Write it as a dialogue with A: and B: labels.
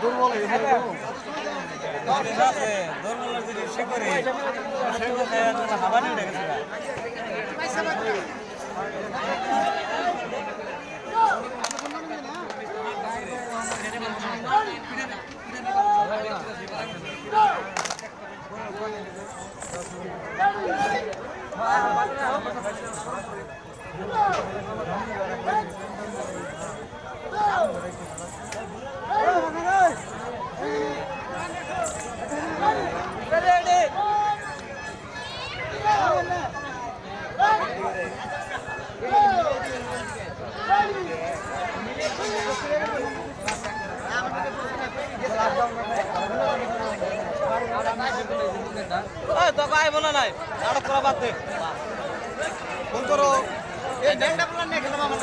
A: দুর্বল হাবানি উঠে গেছে। তো গায়ে বলা নাই নাটক করা বাদ দে ফোন করো এই ড্যাংটা প্ল্যান নিয়ে খেলাম আমার